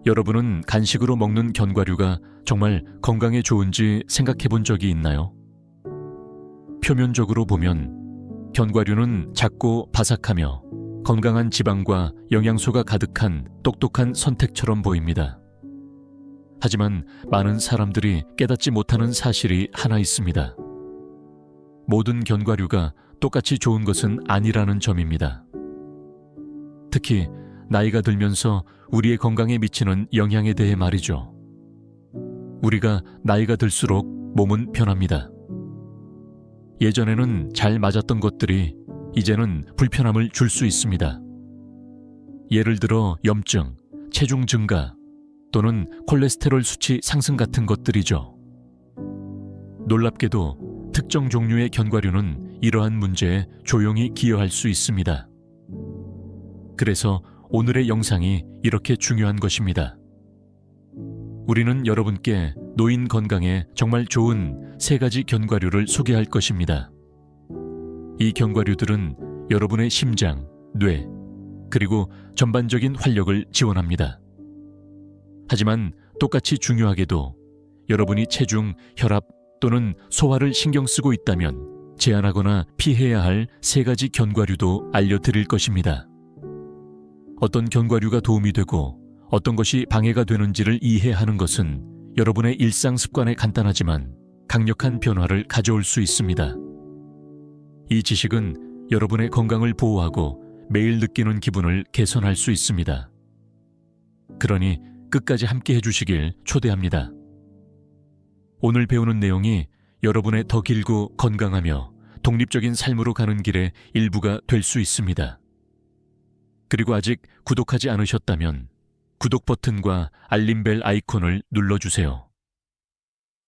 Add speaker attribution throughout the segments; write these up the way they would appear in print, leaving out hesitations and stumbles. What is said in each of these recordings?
Speaker 1: 여러분은 간식으로 먹는 견과류가 정말 건강에 좋은지 생각해 본 적이 있나요? 표면적으로 보면 견과류는 작고 바삭하며 건강한 지방과 영양소가 가득한 똑똑한 선택처럼 보입니다. 하지만 많은 사람들이 깨닫지 못하는 사실이 하나 있습니다. 모든 견과류가 똑같이 좋은 것은 아니라는 점입니다. 특히 나이가 들면서 우리의 건강에 미치는 영향에 대해 말이죠. 우리가 나이가 들수록 몸은 변합니다. 예전에는 잘 맞았던 것들이 이제는 불편함을 줄 수 있습니다. 예를 들어 염증, 체중 증가 또는 콜레스테롤 수치 상승 같은 것들이죠. 놀랍게도 특정 종류의 견과류는 이러한 문제에 조용히 기여할 수 있습니다. 그래서 오늘의 영상이 이렇게 중요한 것입니다. 우리는 여러분께 노인 건강에 정말 좋은 3가지 견과류를 소개할 것입니다. 이 견과류들은 여러분의 심장, 뇌, 그리고 전반적인 활력을 지원합니다. 하지만 똑같이 중요하게도 여러분이 체중, 혈압 또는 소화를 신경 쓰고 있다면 제한하거나 피해야 할 3가지 견과류도 알려드릴 것입니다. 어떤 견과류가 도움이 되고 어떤 것이 방해가 되는지를 이해하는 것은 여러분의 일상 습관에 간단하지만 강력한 변화를 가져올 수 있습니다. 이 지식은 여러분의 건강을 보호하고 매일 느끼는 기분을 개선할 수 있습니다. 그러니 끝까지 함께 해주시길 초대합니다. 오늘 배우는 내용이 여러분의 더 길고 건강하며 독립적인 삶으로 가는 길의 일부가 될 수 있습니다. 그리고 아직 구독하지 않으셨다면 구독 버튼과 알림벨 아이콘을 눌러주세요.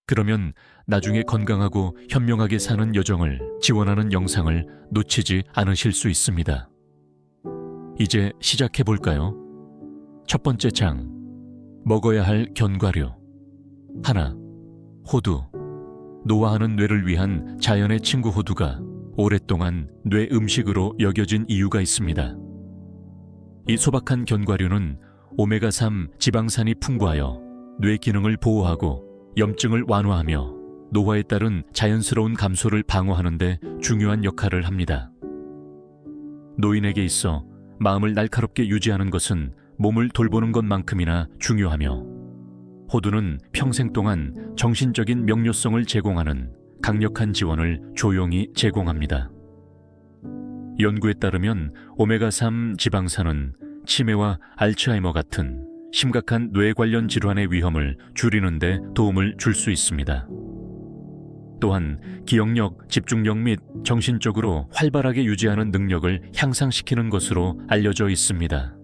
Speaker 1: 그러면 나중에 건강하고 현명하게 사는 여정을 지원하는 영상을 놓치지 않으실 수 있습니다. 이제 시작해볼까요? 첫 번째 장, 먹어야 할 견과류. 하나, 호두. 노화하는 뇌를 위한 자연의 친구 호두가 오랫동안 뇌 음식으로 여겨진 이유가 있습니다. 이 소박한 견과류는 오메가3 지방산이 풍부하여 뇌 기능을 보호하고 염증을 완화하며 노화에 따른 자연스러운 감소를 방어하는 데 중요한 역할을 합니다. 노인에게 있어 마음을 날카롭게 유지하는 것은 몸을 돌보는 것만큼이나 중요하며 호두는 평생 동안 정신적인 명료성을 제공하는 강력한 지원을 조용히 제공합니다. 연구에 따르면 오메가3 지방산은 치매와 알츠하이머 같은 심각한 뇌 관련 질환의 위험을 줄이는 데 도움을 줄 수 있습니다. 또한 기억력, 집중력 및 정신적으로 활발하게 유지하는 능력을 향상시키는 것으로 알려져 있습니다.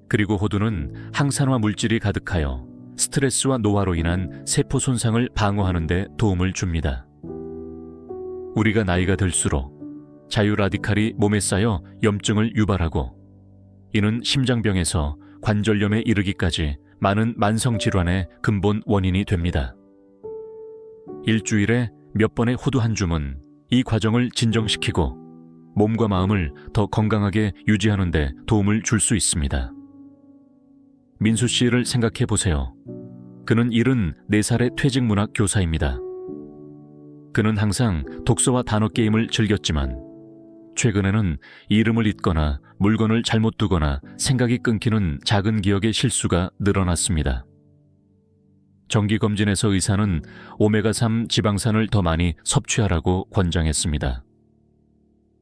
Speaker 1: 그리고 호두는 항산화 물질이 가득하여 스트레스와 노화로 인한 세포 손상을 방어하는 데 도움을 줍니다. 우리가 나이가 들수록 자유 라디칼이 몸에 쌓여 염증을 유발하고 이는 심장병에서 관절염에 이르기까지 많은 만성질환의 근본 원인이 됩니다. 일주일에 몇 번의 호두 한 줌은 이 과정을 진정시키고 몸과 마음을 더 건강하게 유지하는 데 도움을 줄 수 있습니다. 민수 씨를 생각해 보세요. 그는 74살의 퇴직문학 교사입니다. 그는 항상 독서와 단어 게임을 즐겼지만 최근에는 이름을 잊거나 물건을 잘못 두거나 생각이 끊기는 작은 기억의 실수가 늘어났습니다. 정기검진에서 의사는 오메가3 지방산을 더 많이 섭취하라고 권장했습니다.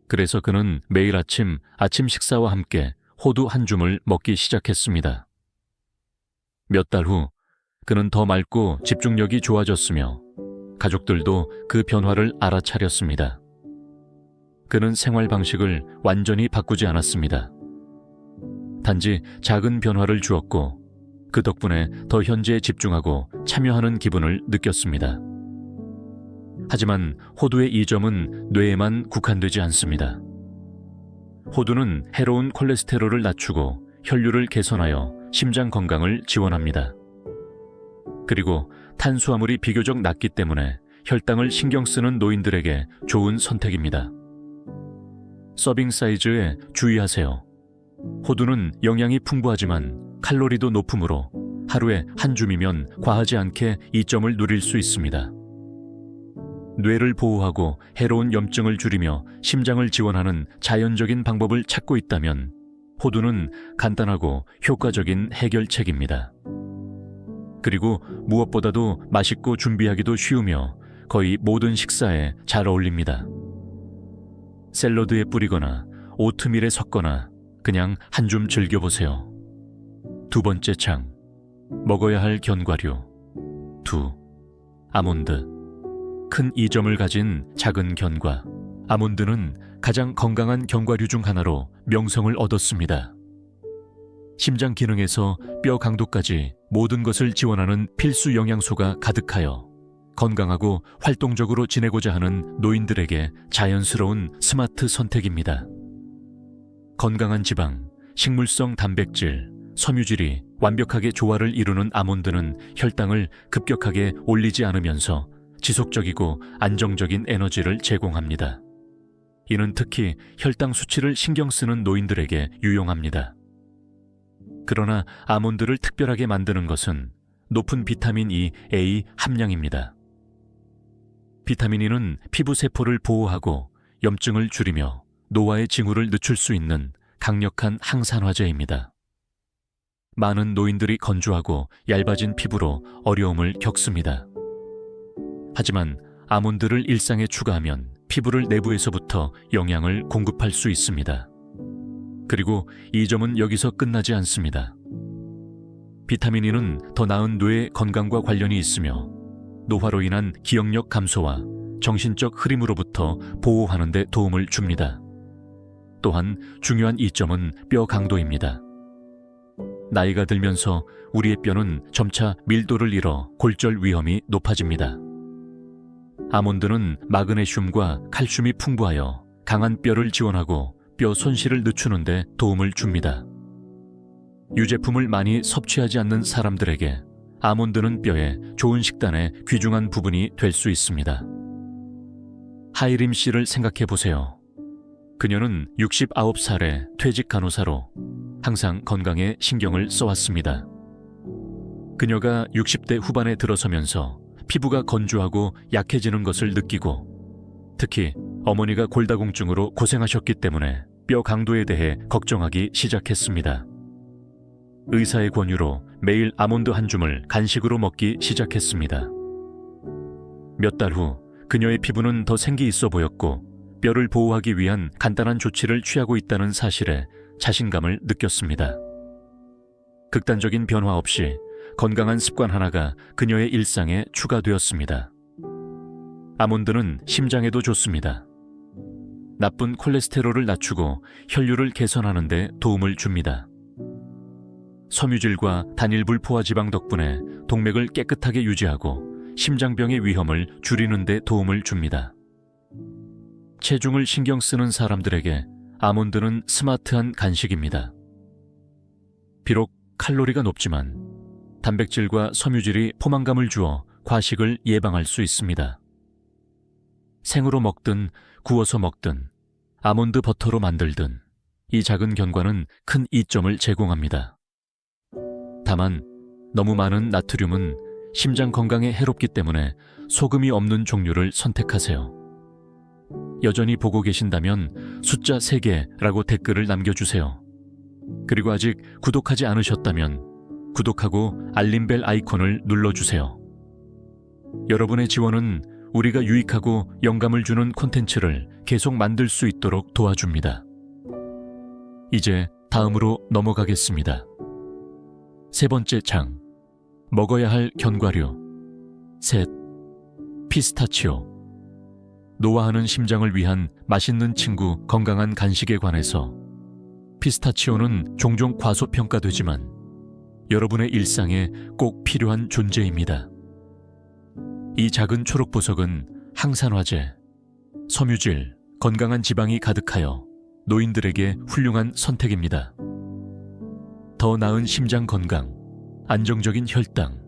Speaker 1: 그래서 그는 매일 아침 식사와 함께 호두 한 줌을 먹기 시작했습니다. 몇 달 후 그는 더 맑고 집중력이 좋아졌으며 가족들도 그 변화를 알아차렸습니다. 그는 생활 방식을 완전히 바꾸지 않았습니다. 단지 작은 변화를 주었고 그 덕분에 더 현재에 집중하고 참여하는 기분을 느꼈습니다. 하지만 호두의 이 점은 뇌에만 국한되지 않습니다. 호두는 해로운 콜레스테롤을 낮추고 혈류를 개선하여 심장 건강을 지원합니다. 그리고 탄수화물이 비교적 낮기 때문에 혈당을 신경 쓰는 노인들에게 좋은 선택입니다. 서빙 사이즈에 주의하세요. 호두는 영양이 풍부하지만 칼로리도 높으므로 하루에 한 줌이면 과하지 않게 이점을 누릴 수 있습니다. 뇌를 보호하고 해로운 염증을 줄이며 심장을 지원하는 자연적인 방법을 찾고 있다면 호두는 간단하고 효과적인 해결책입니다. 그리고 무엇보다도 맛있고 준비하기도 쉬우며 거의 모든 식사에 잘 어울립니다. 샐러드에 뿌리거나 오트밀에 섞거나 그냥 한 줌 즐겨보세요. 두 번째 창, 먹어야 할 견과류. 2. 아몬드. 큰 이점을 가진 작은 견과. 아몬드는 가장 건강한 견과류 중 하나로 명성을 얻었습니다. 심장 기능에서 뼈 강도까지 모든 것을 지원하는 필수 영양소가 가득하여 건강하고 활동적으로 지내고자 하는 노인들에게 자연스러운 스마트 선택입니다. 건강한 지방, 식물성 단백질, 섬유질이 완벽하게 조화를 이루는 아몬드는 혈당을 급격하게 올리지 않으면서 지속적이고 안정적인 에너지를 제공합니다. 이는 특히 혈당 수치를 신경 쓰는 노인들에게 유용합니다. 그러나 아몬드를 특별하게 만드는 것은 높은 비타민 E, A 함량입니다. 비타민 E는 피부 세포를 보호하고 염증을 줄이며 노화의 징후를 늦출 수 있는 강력한 항산화제입니다. 많은 노인들이 건조하고 얇아진 피부로 어려움을 겪습니다. 하지만 아몬드를 일상에 추가하면 피부를 내부에서부터 영양을 공급할 수 있습니다. 그리고 이 점은 여기서 끝나지 않습니다. 비타민 E는 더 나은 뇌 건강과 관련이 있으며 노화로 인한 기억력 감소와 정신적 흐림으로부터 보호하는 데 도움을 줍니다. 또한 중요한 이점은 뼈 강도입니다. 나이가 들면서 우리의 뼈는 점차 밀도를 잃어 골절 위험이 높아집니다. 아몬드는 마그네슘과 칼슘이 풍부하여 강한 뼈를 지원하고 뼈 손실을 늦추는 데 도움을 줍니다. 유제품을 많이 섭취하지 않는 사람들에게 아몬드는 뼈의 좋은 식단의 귀중한 부분이 될 수 있습니다. 하이림 씨를 생각해 보세요. 그녀는 69살의 퇴직 간호사로 항상 건강에 신경을 써왔습니다. 그녀가 60대 후반에 들어서면서 피부가 건조하고 약해지는 것을 느끼고 특히 어머니가 골다공증으로 고생하셨기 때문에 뼈 강도에 대해 걱정하기 시작했습니다. 의사의 권유로 매일 아몬드 한 줌을 간식으로 먹기 시작했습니다. 몇 달 후 그녀의 피부는 더 생기 있어 보였고 뼈를 보호하기 위한 간단한 조치를 취하고 있다는 사실에 자신감을 느꼈습니다. 극단적인 변화 없이 건강한 습관 하나가 그녀의 일상에 추가되었습니다. 아몬드는 심장에도 좋습니다. 나쁜 콜레스테롤을 낮추고 혈류를 개선하는 데 도움을 줍니다. 섬유질과 단일 불포화지방 덕분에 동맥을 깨끗하게 유지하고 심장병의 위험을 줄이는 데 도움을 줍니다. 체중을 신경 쓰는 사람들에게 아몬드는 스마트한 간식입니다. 비록 칼로리가 높지만 단백질과 섬유질이 포만감을 주어 과식을 예방할 수 있습니다. 생으로 먹든 구워서 먹든 아몬드 버터로 만들든 이 작은 견과는 큰 이점을 제공합니다. 다만 너무 많은 나트륨은 심장 건강에 해롭기 때문에 소금이 없는 종류를 선택하세요. 여전히 보고 계신다면 숫자 3개라고 댓글을 남겨주세요. 그리고 아직 구독하지 않으셨다면 구독하고 알림벨 아이콘을 눌러주세요. 여러분의 지원은 우리가 유익하고 영감을 주는 콘텐츠를 계속 만들 수 있도록 도와줍니다. 이제 다음으로 넘어가겠습니다. 세 번째 장, 먹어야 할 견과류. 셋, 피스타치오. 노화하는 심장을 위한 맛있는 친구 건강한 간식에 관해서 피스타치오는 종종 과소평가되지만 여러분의 일상에 꼭 필요한 존재입니다. 이 작은 초록 보석은 항산화제, 섬유질, 건강한 지방이 가득하여 노인들에게 훌륭한 선택입니다. 더 나은 심장 건강, 안정적인 혈당,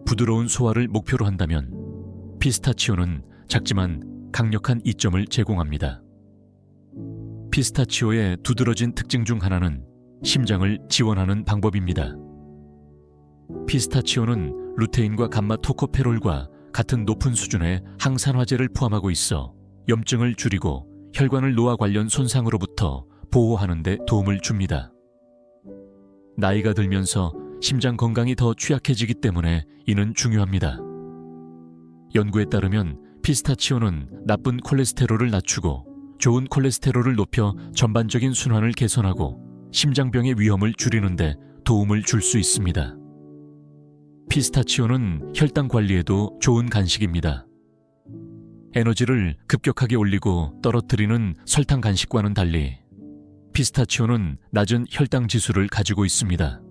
Speaker 1: 부드러운 소화를 목표로 한다면 피스타치오는 작지만 강력한 이점을 제공합니다. 피스타치오의 두드러진 특징 중 하나는 심장을 지원하는 방법입니다. 피스타치오는 루테인과 감마 토코페롤과 같은 높은 수준의 항산화제를 포함하고 있어 염증을 줄이고 혈관을 노화 관련 손상으로부터 보호하는 데 도움을 줍니다. 나이가 들면서 심장 건강이 더 취약해지기 때문에 이는 중요합니다. 연구에 따르면 피스타치오는 나쁜 콜레스테롤을 낮추고 좋은 콜레스테롤을 높여 전반적인 순환을 개선하고 심장병의 위험을 줄이는 데 도움을 줄 수 있습니다. 피스타치오는 혈당 관리에도 좋은 간식입니다. 에너지를 급격하게 올리고 떨어뜨리는 설탕 간식과는 달리 피스타치오는 낮은 혈당 지수를 가지고 있습니다.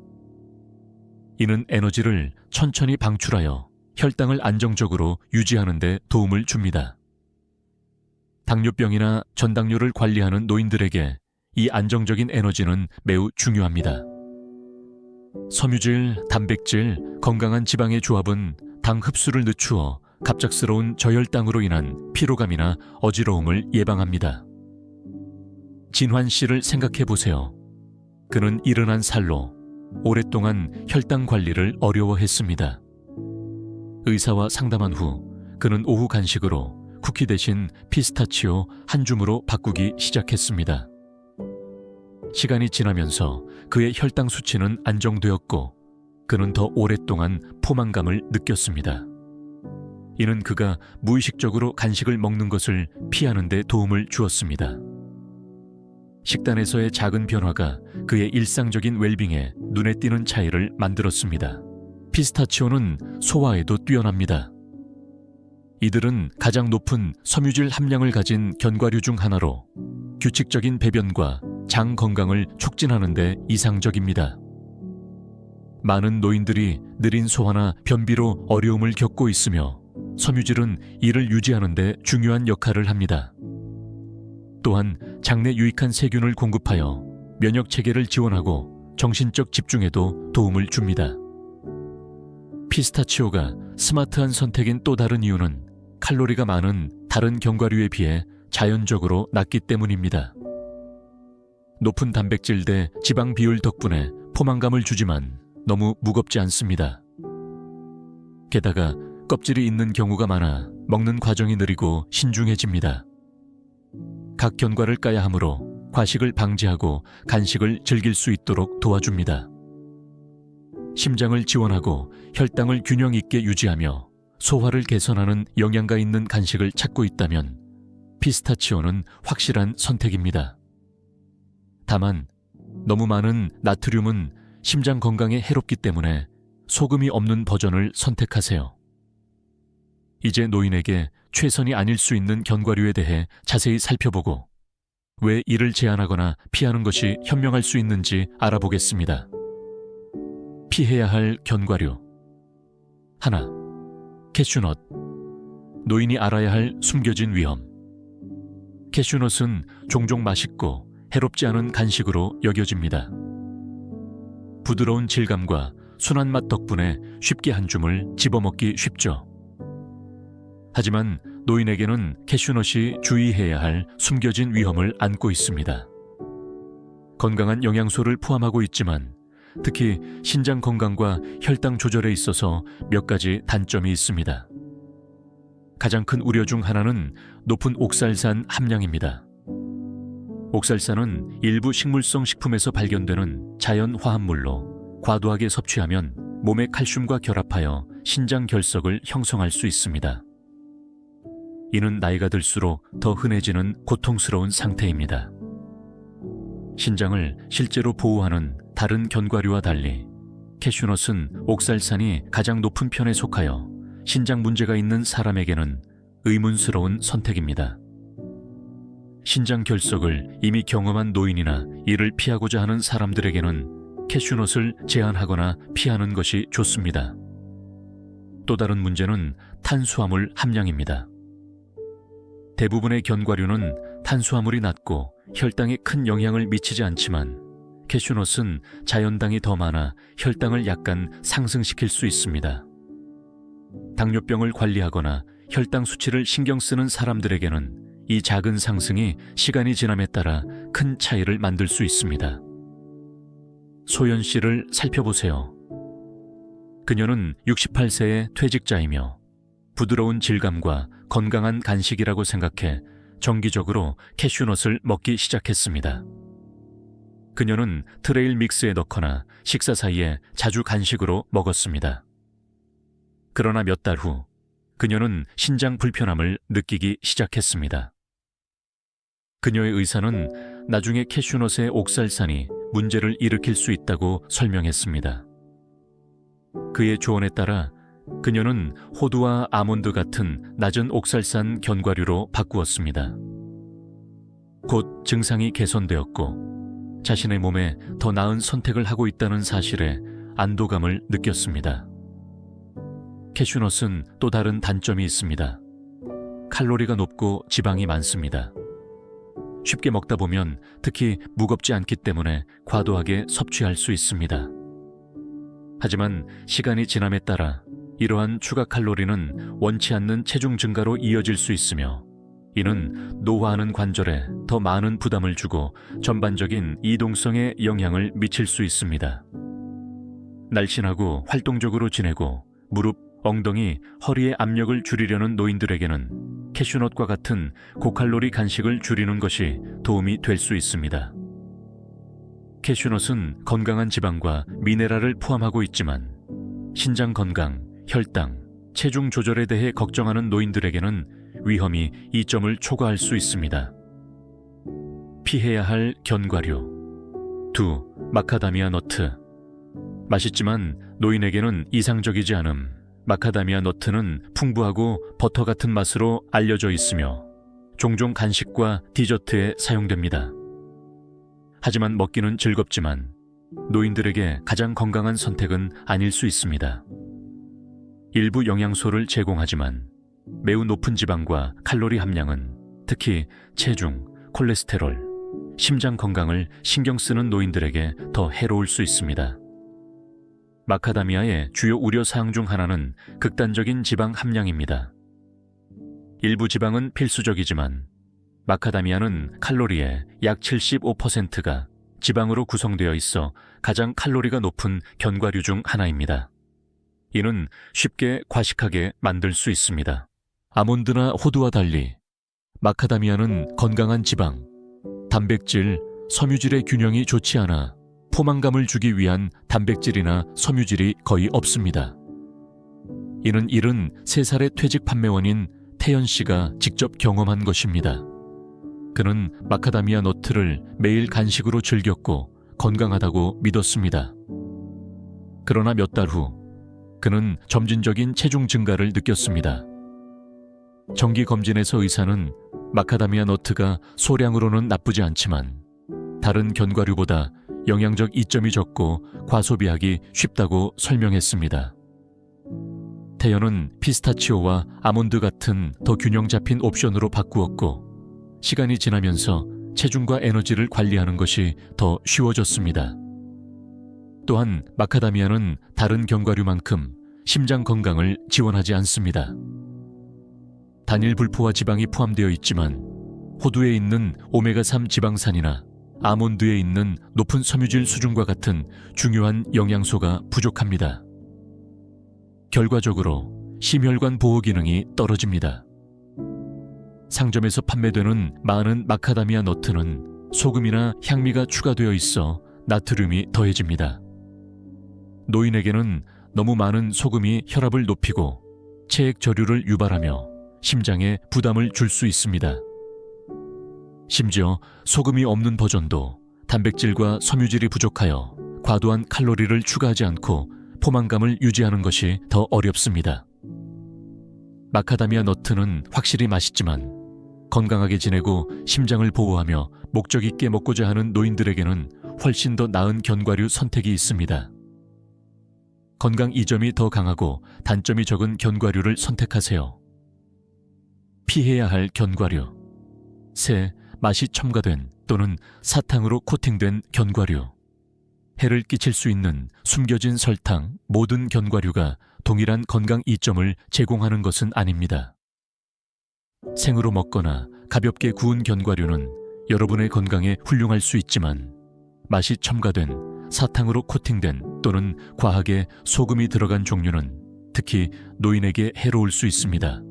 Speaker 1: 이는 에너지를 천천히 방출하여 혈당을 안정적으로 유지하는 데 도움을 줍니다. 당뇨병이나 전당뇨를 관리하는 노인들에게 이 안정적인 에너지는 매우 중요합니다. 섬유질, 단백질, 건강한 지방의 조합은 당 흡수를 늦추어 갑작스러운 저혈당으로 인한 피로감이나 어지러움을 예방합니다. 진환 씨를 생각해 보세요. 그는 일흔한 살로 오랫동안 혈당 관리를 어려워했습니다. 의사와 상담한 후 그는 오후 간식으로 쿠키 대신 피스타치오 한 줌으로 바꾸기 시작했습니다. 시간이 지나면서 그의 혈당 수치는 안정되었고 그는 더 오랫동안 포만감을 느꼈습니다. 이는 그가 무의식적으로 간식을 먹는 것을 피하는 데 도움을 주었습니다. 식단에서의 작은 변화가 그의 일상적인 웰빙에 눈에 띄는 차이를 만들었습니다. 피스타치오는 소화에도 뛰어납니다. 이들은 가장 높은 섬유질 함량을 가진 견과류 중 하나로 규칙적인 배변과 장 건강을 촉진하는 데 이상적입니다. 많은 노인들이 느린 소화나 변비로 어려움을 겪고 있으며 섬유질은 이를 유지하는 데 중요한 역할을 합니다. 또한 장내 유익한 세균을 공급하여 면역 체계를 지원하고 정신적 집중에도 도움을 줍니다. 피스타치오가 스마트한 선택인 또 다른 이유는 칼로리가 많은 다른 견과류에 비해 자연적으로 낮기 때문입니다. 높은 단백질 대 지방 비율 덕분에 포만감을 주지만 너무 무겁지 않습니다. 게다가 껍질이 있는 경우가 많아 먹는 과정이 느리고 신중해집니다. 각 견과를 까야 하므로 과식을 방지하고 간식을 즐길 수 있도록 도와줍니다. 심장을 지원하고 혈당을 균형 있게 유지하며 소화를 개선하는 영양가 있는 간식을 찾고 있다면 피스타치오는 확실한 선택입니다. 다만 너무 많은 나트륨은 심장 건강에 해롭기 때문에 소금이 없는 버전을 선택하세요. 이제 노인에게 최선이 아닐 수 있는 견과류에 대해 자세히 살펴보고 왜 이를 제한하거나 피하는 것이 현명할 수 있는지 알아보겠습니다. 피해야 할 견과류. 하나, 캐슈넛. 노인이 알아야 할 숨겨진 위험. 캐슈넛은 종종 맛있고 해롭지 않은 간식으로 여겨집니다. 부드러운 질감과 순한 맛 덕분에 쉽게 한 줌을 집어먹기 쉽죠. 하지만 노인에게는 캐슈넛이 주의해야 할 숨겨진 위험을 안고 있습니다. 건강한 영양소를 포함하고 있지만 특히 신장 건강과 혈당 조절에 있어서 몇 가지 단점이 있습니다. 가장 큰 우려 중 하나는 높은 옥살산 함량입니다. 옥살산은 일부 식물성 식품에서 발견되는 자연 화합물로 과도하게 섭취하면 몸의 칼슘과 결합하여 신장 결석을 형성할 수 있습니다. 이는 나이가 들수록 더 흔해지는 고통스러운 상태입니다. 신장을 실제로 보호하는 다른 견과류와 달리 캐슈넛은 옥살산이 가장 높은 편에 속하여 신장 문제가 있는 사람에게는 의문스러운 선택입니다. 신장 결석을 이미 경험한 노인이나 이를 피하고자 하는 사람들에게는 캐슈넛을 제한하거나 피하는 것이 좋습니다. 또 다른 문제는 탄수화물 함량입니다. 대부분의 견과류는 탄수화물이 낮고 혈당에 큰 영향을 미치지 않지만 캐슈넛은 자연당이 더 많아 혈당을 약간 상승시킬 수 있습니다. 당뇨병을 관리하거나 혈당 수치를 신경 쓰는 사람들에게는 이 작은 상승이 시간이 지남에 따라 큰 차이를 만들 수 있습니다. 소연 씨를 살펴보세요. 그녀는 68세의 퇴직자이며 부드러운 질감과 건강한 간식이라고 생각해 정기적으로 캐슈넛을 먹기 시작했습니다. 그녀는 트레일 믹스에 넣거나 식사 사이에 자주 간식으로 먹었습니다. 그러나 몇 달 후 그녀는 신장 불편함을 느끼기 시작했습니다. 그녀의 의사는 나중에 캐슈넛의 옥살산이 문제를 일으킬 수 있다고 설명했습니다. 그의 조언에 따라 그녀는 호두와 아몬드 같은 낮은 옥살산 견과류로 바꾸었습니다. 곧 증상이 개선되었고 자신의 몸에 더 나은 선택을 하고 있다는 사실에 안도감을 느꼈습니다. 캐슈넛은 또 다른 단점이 있습니다. 칼로리가 높고 지방이 많습니다. 쉽게 먹다 보면 특히 무겁지 않기 때문에 과도하게 섭취할 수 있습니다. 하지만 시간이 지남에 따라 이러한 추가 칼로리는 원치 않는 체중 증가로 이어질 수 있으며 이는 노화하는 관절에 더 많은 부담을 주고 전반적인 이동성에 영향을 미칠 수 있습니다. 날씬하고 활동적으로 지내고 무릎, 엉덩이, 허리의 압력을 줄이려는 노인들에게는 캐슈넛과 같은 고칼로리 간식을 줄이는 것이 도움이 될 수 있습니다. 캐슈넛은 건강한 지방과 미네랄을 포함하고 있지만 신장 건강, 혈당, 체중 조절에 대해 걱정하는 노인들에게는 위험이 이 점을 초과할 수 있습니다. 피해야 할 견과류. 2. 마카다미아 너트. 맛있지만 노인에게는 이상적이지 않음. 마카다미아 너트는 풍부하고 버터 같은 맛으로 알려져 있으며 종종 간식과 디저트에 사용됩니다. 하지만 먹기는 즐겁지만 노인들에게 가장 건강한 선택은 아닐 수 있습니다. 일부 영양소를 제공하지만 매우 높은 지방과 칼로리 함량은 특히 체중, 콜레스테롤, 심장 건강을 신경 쓰는 노인들에게 더 해로울 수 있습니다. 마카다미아의 주요 우려사항 중 하나는 극단적인 지방 함량입니다. 일부 지방은 필수적이지만 마카다미아는 칼로리의 약 75%가 지방으로 구성되어 있어 가장 칼로리가 높은 견과류 중 하나입니다. 이는 쉽게 과식하게 만들 수 있습니다. 아몬드나 호두와 달리 마카다미아는 건강한 지방, 단백질, 섬유질의 균형이 좋지 않아 포만감을 주기 위한 단백질이나 섬유질이 거의 없습니다. 이는 73살의 퇴직 판매원인 태연 씨가 직접 경험한 것입니다. 그는 마카다미아 너트를 매일 간식으로 즐겼고 건강하다고 믿었습니다. 그러나 몇 달 후 그는 점진적인 체중 증가를 느꼈습니다. 정기 검진에서 의사는 마카다미아 너트가 소량으로는 나쁘지 않지만 다른 견과류보다 영양적 이점이 적고 과소비하기 쉽다고 설명했습니다. 태연은 피스타치오와 아몬드 같은 더 균형 잡힌 옵션으로 바꾸었고 시간이 지나면서 체중과 에너지를 관리하는 것이 더 쉬워졌습니다. 또한 마카다미아는 다른 견과류만큼 심장 건강을 지원하지 않습니다. 단일 불포화 지방이 포함되어 있지만 호두에 있는 오메가3 지방산이나 아몬드에 있는 높은 섬유질 수준과 같은 중요한 영양소가 부족합니다. 결과적으로 심혈관 보호 기능이 떨어집니다. 상점에서 판매되는 많은 마카다미아 너트는 소금이나 향미가 추가되어 있어 나트륨이 더해집니다. 노인에게는 너무 많은 소금이 혈압을 높이고 체액 저류를 유발하며 심장에 부담을 줄 수 있습니다. 심지어 소금이 없는 버전도 단백질과 섬유질이 부족하여 과도한 칼로리를 추가하지 않고 포만감을 유지하는 것이 더 어렵습니다. 마카다미아 너트는 확실히 맛있지만 건강하게 지내고 심장을 보호하며 목적 있게 먹고자 하는 노인들에게는 훨씬 더 나은 견과류 선택이 있습니다. 건강 이점이 더 강하고 단점이 적은 견과류를 선택하세요. 피해야 할 견과류. 새, 맛이 첨가된 또는 사탕으로 코팅된 견과류. 해를 끼칠 수 있는 숨겨진 설탕, 모든 견과류가 동일한 건강 이점을 제공하는 것은 아닙니다. 생으로 먹거나 가볍게 구운 견과류는 여러분의 건강에 훌륭할 수 있지만 맛이 첨가된 사탕으로 코팅된 또는 과하게 소금이 들어간 종류는 특히 노인에게 해로울 수 있습니다.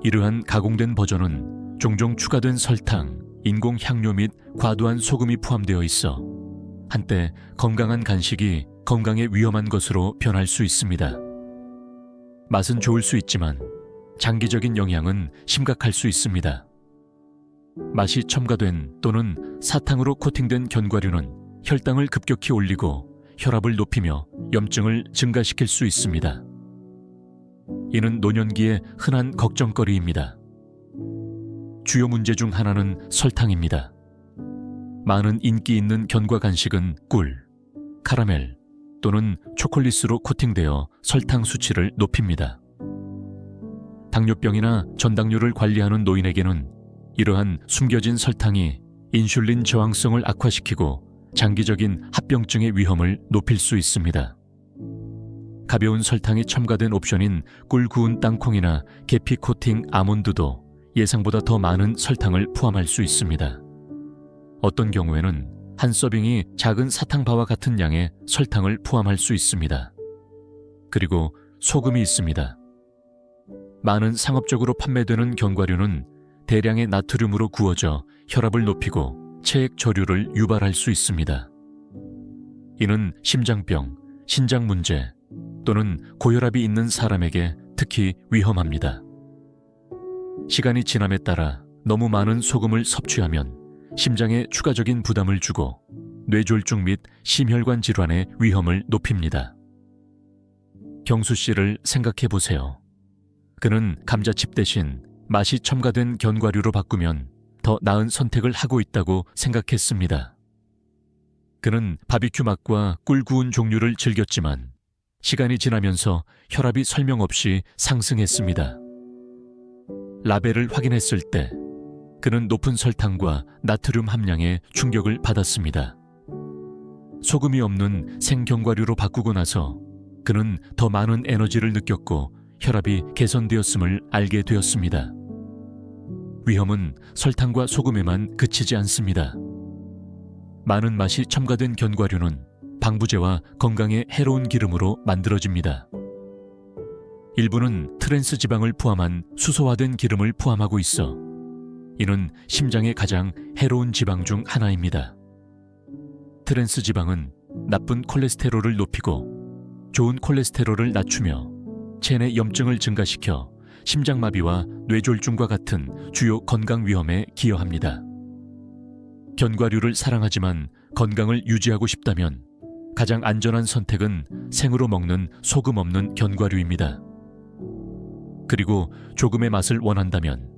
Speaker 1: 이러한 가공된 버전은 종종 추가된 설탕, 인공 향료 및 과도한 소금이 포함되어 있어 한때 건강한 간식이 건강에 위험한 것으로 변할 수 있습니다. 맛은 좋을 수 있지만 장기적인 영향은 심각할 수 있습니다. 맛이 첨가된 또는 사탕으로 코팅된 견과류는 혈당을 급격히 올리고 혈압을 높이며 염증을 증가시킬 수 있습니다. 이는 노년기의 흔한 걱정거리입니다. 주요 문제 중 하나는 설탕입니다. 많은 인기 있는 견과 간식은 꿀, 카라멜 또는 초콜릿으로 코팅되어 설탕 수치를 높입니다. 당뇨병이나 전당뇨를 관리하는 노인에게는 이러한 숨겨진 설탕이 인슐린 저항성을 악화시키고 장기적인 합병증의 위험을 높일 수 있습니다. 가벼운 설탕이 첨가된 옵션인 꿀 구운 땅콩이나 계피 코팅 아몬드도 예상보다 더 많은 설탕을 포함할 수 있습니다. 어떤 경우에는 한 서빙이 작은 사탕바와 같은 양의 설탕을 포함할 수 있습니다. 그리고 소금이 있습니다. 많은 상업적으로 판매되는 견과류는 대량의 나트륨으로 구워져 혈압을 높이고 체액 저류를 유발할 수 있습니다. 이는 심장병, 신장 문제 또는 고혈압이 있는 사람에게 특히 위험합니다. 시간이 지남에 따라 너무 많은 소금을 섭취하면 심장에 추가적인 부담을 주고 뇌졸중 및 심혈관 질환의 위험을 높입니다. 경수 씨를 생각해 보세요. 그는 감자칩 대신 맛이 첨가된 견과류로 바꾸면 더 나은 선택을 하고 있다고 생각했습니다. 그는 바비큐 맛과 꿀 구운 종류를 즐겼지만 시간이 지나면서 혈압이 설명 없이 상승했습니다. 라벨을 확인했을 때 그는 높은 설탕과 나트륨 함량에 충격을 받았습니다. 소금이 없는 생견과류로 바꾸고 나서 그는 더 많은 에너지를 느꼈고 혈압이 개선되었음을 알게 되었습니다. 위험은 설탕과 소금에만 그치지 않습니다. 많은 맛이 첨가된 견과류는 방부제와 건강에 해로운 기름으로 만들어집니다. 일부는 트랜스 지방을 포함한 수소화된 기름을 포함하고 있어 이는 심장에 가장 해로운 지방 중 하나입니다. 트랜스 지방은 나쁜 콜레스테롤을 높이고 좋은 콜레스테롤을 낮추며 체내 염증을 증가시켜 심장마비와 뇌졸중과 같은 주요 건강 위험에 기여합니다. 견과류를 사랑하지만 건강을 유지하고 싶다면 가장 안전한 선택은 생으로 먹는 소금 없는 견과류입니다. 그리고 조금의 맛을 원한다면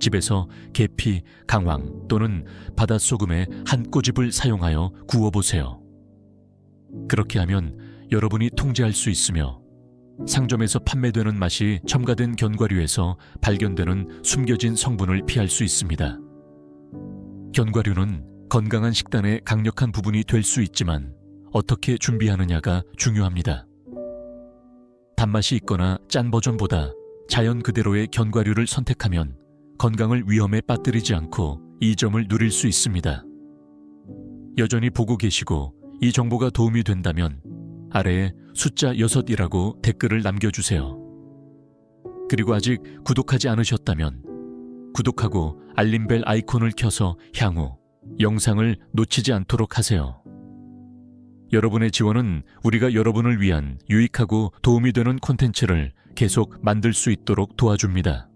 Speaker 1: 집에서 계피, 강황 또는 바닷소금의 한 꼬집을 사용하여 구워보세요. 그렇게 하면 여러분이 통제할 수 있으며 상점에서 판매되는 맛이 첨가된 견과류에서 발견되는 숨겨진 성분을 피할 수 있습니다. 견과류는 건강한 식단의 강력한 부분이 될 수 있지만 어떻게 준비하느냐가 중요합니다. 단맛이 있거나 짠 버전보다 자연 그대로의 견과류를 선택하면 건강을 위험에 빠뜨리지 않고 이 점을 누릴 수 있습니다. 여전히 보고 계시고 이 정보가 도움이 된다면 아래에 숫자 6이라고 댓글을 남겨주세요. 그리고 아직 구독하지 않으셨다면 구독하고 알림벨 아이콘을 켜서 향후 영상을 놓치지 않도록 하세요. 여러분의 지원은 우리가 여러분을 위한 유익하고 도움이 되는 콘텐츠를 계속 만들 수 있도록 도와줍니다.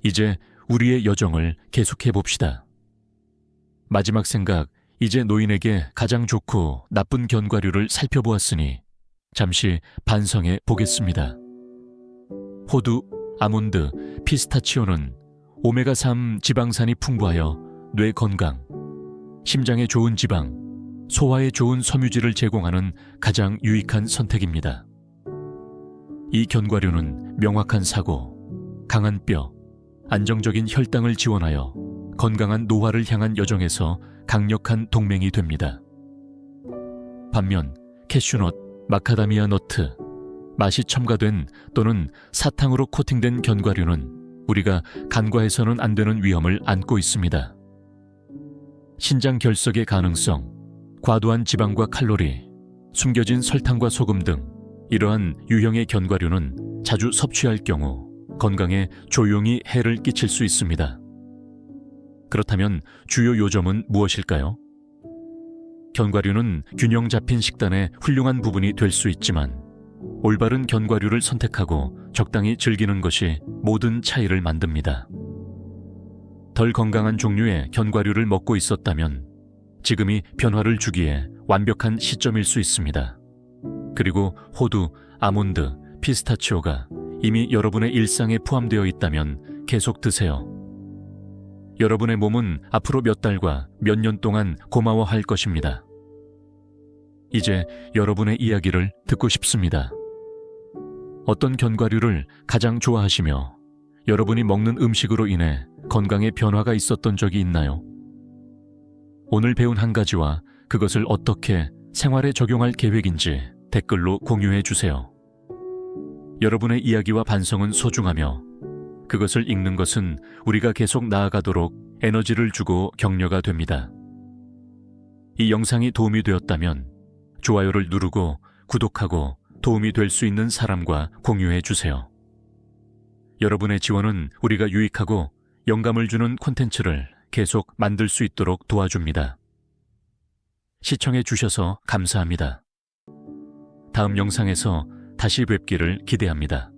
Speaker 1: 이제 우리의 여정을 계속해 봅시다. 마지막 생각, 이제 노인에게 가장 좋고 나쁜 견과류를 살펴보았으니 잠시 반성해 보겠습니다. 호두, 아몬드, 피스타치오는 오메가3 지방산이 풍부하여 뇌 건강, 심장에 좋은 지방, 소화에 좋은 섬유질을 제공하는 가장 유익한 선택입니다. 이 견과류는 명확한 사고, 강한 뼈, 안정적인 혈당을 지원하여 건강한 노화를 향한 여정에서 강력한 동맹이 됩니다. 반면 캐슈넛, 마카다미아 너트, 맛이 첨가된 또는 사탕으로 코팅된 견과류는 우리가 간과해서는 안 되는 위험을 안고 있습니다. 신장 결석의 가능성, 과도한 지방과 칼로리, 숨겨진 설탕과 소금 등 이러한 유형의 견과류는 자주 섭취할 경우 건강에 조용히 해를 끼칠 수 있습니다. 그렇다면 주요 요점은 무엇일까요? 견과류는 균형 잡힌 식단의 훌륭한 부분이 될 수 있지만 올바른 견과류를 선택하고 적당히 즐기는 것이 모든 차이를 만듭니다. 덜 건강한 종류의 견과류를 먹고 있었다면 지금이 변화를 주기에 완벽한 시점일 수 있습니다. 그리고 호두, 아몬드, 피스타치오가 이미 여러분의 일상에 포함되어 있다면 계속 드세요. 여러분의 몸은 앞으로 몇 달과 몇 년 동안 고마워할 것입니다. 이제 여러분의 이야기를 듣고 싶습니다. 어떤 견과류를 가장 좋아하시며 여러분이 먹는 음식으로 인해 건강에 변화가 있었던 적이 있나요? 오늘 배운 한 가지와 그것을 어떻게 생활에 적용할 계획인지 댓글로 공유해 주세요. 여러분의 이야기와 반성은 소중하며 그것을 읽는 것은 우리가 계속 나아가도록 에너지를 주고 격려가 됩니다. 이 영상이 도움이 되었다면 좋아요를 누르고 구독하고 도움이 될 수 있는 사람과 공유해 주세요. 여러분의 지원은 우리가 유익하고 영감을 주는 콘텐츠를 계속 만들 수 있도록 도와줍니다. 시청해 주셔서 감사합니다. 다음 영상에서 다시 뵙기를 기대합니다.